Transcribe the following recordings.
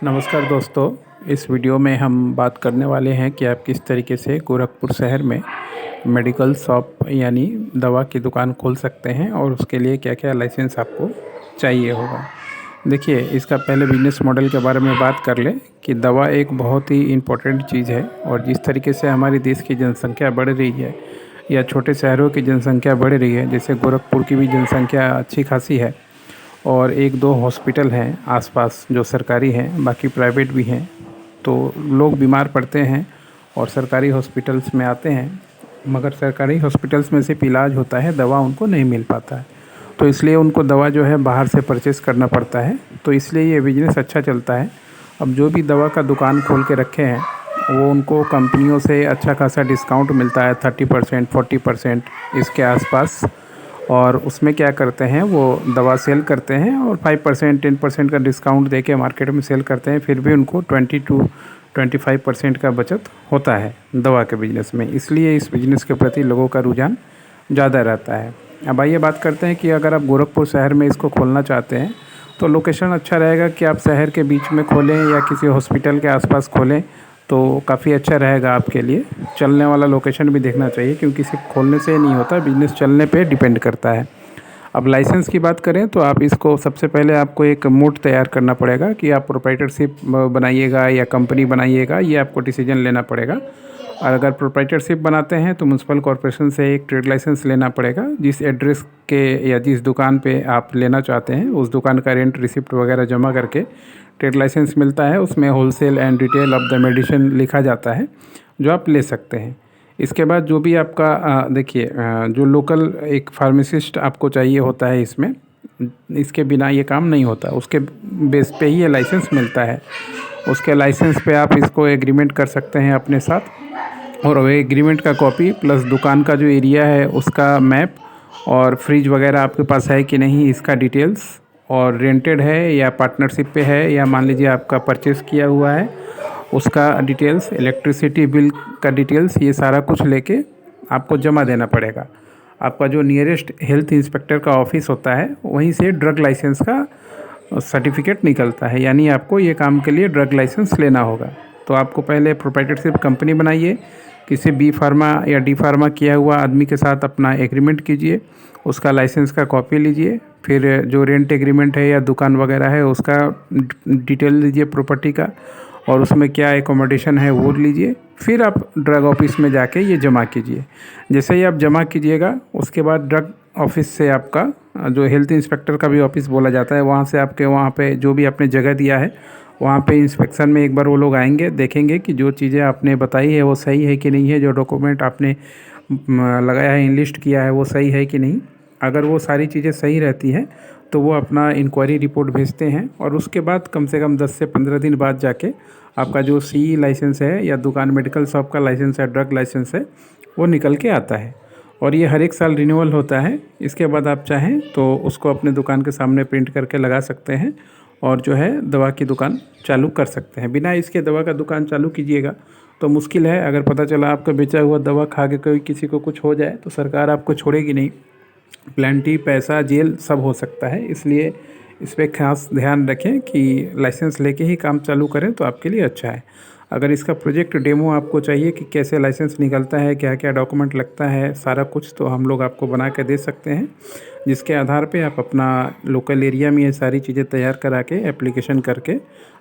नमस्कार दोस्तों। इस वीडियो में हम बात करने वाले हैं कि आप किस तरीके से गोरखपुर शहर में मेडिकल शॉप यानी दवा की दुकान खोल सकते हैं और उसके लिए क्या क्या लाइसेंस आपको चाहिए होगा। देखिए, इसका पहले बिजनेस मॉडल के बारे में बात कर लें कि दवा एक बहुत ही इम्पोर्टेंट चीज़ है और जिस तरीके से हमारे देश की जनसंख्या बढ़ रही है या छोटे शहरों की जनसंख्या बढ़ रही है, जैसे गोरखपुर की भी जनसंख्या अच्छी खासी है और एक दो हॉस्पिटल हैं आसपास जो सरकारी हैं, बाकी प्राइवेट भी हैं। तो लोग बीमार पड़ते हैं और सरकारी हॉस्पिटल्स में आते हैं, मगर सरकारी हॉस्पिटल्स में सिर्फ इलाज होता है, दवा उनको नहीं मिल पाता है। तो इसलिए उनको दवा जो है बाहर से परचेज़ करना पड़ता है। तो इसलिए ये बिज़नेस अच्छा चलता है। अब जो भी दवा का दुकान खोल के रखे हैं वो उनको कंपनियों से अच्छा खासा डिस्काउंट मिलता है, 30% 40% इसके आसपास। और उसमें क्या करते हैं, वो दवा सेल करते हैं और 5% 10% का डिस्काउंट देके मार्केट में सेल करते हैं। फिर भी उनको 20 to 25% का बचत होता है दवा के बिज़नेस में। इसलिए इस बिज़नेस के प्रति लोगों का रुझान ज़्यादा रहता है। अब आइए बात करते हैं कि अगर आप गोरखपुर शहर में इसको खोलना चाहते हैं तो लोकेशन अच्छा रहेगा कि आप शहर के बीच में खोलें या किसी हॉस्पिटल के आसपास खोलें, तो काफ़ी अच्छा रहेगा आपके लिए। चलने वाला लोकेशन भी देखना चाहिए, क्योंकि सिर्फ खोलने से नहीं होता, बिज़नेस चलने पे डिपेंड करता है। अब लाइसेंस की बात करें तो आप इसको सबसे पहले आपको एक मोड तैयार करना पड़ेगा कि आप प्रोप्राइटरशिप बनाइएगा या कंपनी बनाइएगा, ये आपको डिसीजन लेना पड़ेगा। और अगर प्रोप्राइटरशिप बनाते हैं तो म्युनिसिपल कॉर्पोरेशन से एक ट्रेड लाइसेंस लेना पड़ेगा। जिस एड्रेस के या जिस दुकान पे आप लेना चाहते हैं उस दुकान का रेंट रिसिप्ट वगैरह जमा करके ट्रेड लाइसेंस मिलता है। उसमें wholesale and retail of the medicine लिखा जाता है, जो आप ले सकते हैं। इसके बाद जो भी आपका देखिए, जो लोकल एक फार्मासिस्ट आपको चाहिए होता है इसमें, इसके बिना ये काम नहीं होता। उसके बेस पे ही ये लाइसेंस मिलता है। उसके लाइसेंस पे आप इसको एग्रीमेंट कर सकते हैं अपने साथ, और वो एग्रीमेंट का कॉपी प्लस दुकान का जो एरिया है उसका मैप और फ्रिज वगैरह आपके पास है कि नहीं इसका डिटेल्स, और रेंटेड है या पार्टनरशिप पे है या मान लीजिए आपका परचेज़ किया हुआ है उसका डिटेल्स, इलेक्ट्रिसिटी बिल का डिटेल्स, ये सारा कुछ लेके आपको जमा देना पड़ेगा। आपका जो नियरेस्ट हेल्थ इंस्पेक्टर का ऑफिस होता है वहीं से ड्रग लाइसेंस का सर्टिफिकेट निकलता है, यानी आपको ये काम के लिए ड्रग लाइसेंस लेना होगा। तो आपको पहले प्रोप्राइटरशिप कंपनी बनाइए, किसी बी फार्मा या डी फार्मा किया हुआ आदमी के साथ अपना एग्रीमेंट कीजिए, उसका लाइसेंस का कॉपी लीजिए, फिर जो रेंट एग्रीमेंट है या दुकान वगैरह है उसका डिटेल लीजिए प्रॉपर्टी का, और उसमें क्या एकोमोडेशन है वो लीजिए। फिर आप ड्रग ऑफिस में जाके ये जमा कीजिए। जैसे ही आप जमा कीजिएगा उसके बाद ड्रग ऑफिस से आपका जो हेल्थ इंस्पेक्टर का भी ऑफिस बोला जाता है, वहाँ से आपके वहाँ पे जो भी आपने जगह दिया है वहाँ पे इंस्पेक्शन में एक बार वो लोग आएंगे, देखेंगे कि जो चीज़ें आपने बताई है वो सही है कि नहीं है, जो डॉक्यूमेंट आपने लगाया है, इनलिस्ट किया है, वो सही है कि नहीं। अगर वो सारी चीज़ें सही रहती हैं तो वो अपना इंक्वायरी रिपोर्ट भेजते हैं, और उसके बाद कम से कम 10 से 15 दिन बाद जाके आपका जो CE लाइसेंस है या दुकान मेडिकल शॉप का लाइसेंस है, ड्रग लाइसेंस है, वो निकल के आता है। और ये हर एक साल रिन्यूअल होता है। इसके बाद आप चाहें तो उसको अपने दुकान के सामने प्रिंट करके लगा सकते हैं और जो है दवा की दुकान चालू कर सकते हैं। बिना इसके दवा का दुकान चालू कीजिएगा तो मुश्किल है। अगर पता चला आपका बेचा हुआ दवा खा के कोई किसी को कुछ हो जाए तो सरकार आपको छोड़ेगी नहीं, प्लेंटी, पैसा, जेल सब हो सकता है। इसलिए इस पर खास ध्यान रखें कि लाइसेंस लेके ही काम चालू करें तो आपके लिए अच्छा है। अगर इसका प्रोजेक्ट डेमो आपको चाहिए कि कैसे लाइसेंस निकलता है, क्या क्या डॉक्यूमेंट लगता है, सारा कुछ, तो हम लोग आपको बना के दे सकते हैं, जिसके आधार पे आप अपना लोकल एरिया में ये सारी चीज़ें तैयार करा के एप्लीकेशन करके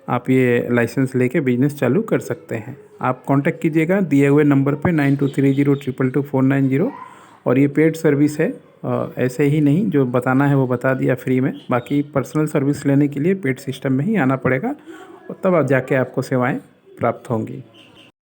आप ये लाइसेंस लेके बिज़नेस चालू कर सकते हैं। आप कांटेक्ट कीजिएगा दिए हुए नंबर पे 9230222490। और ये पेड सर्विस है, ऐसे ही नहीं जो बताना है वो बता दिया फ्री में। बाकी पर्सनल सर्विस लेने के लिए पेड सिस्टम में ही आना पड़ेगा और तब आप जाके आपको सेवाएं प्राप्त होंगी।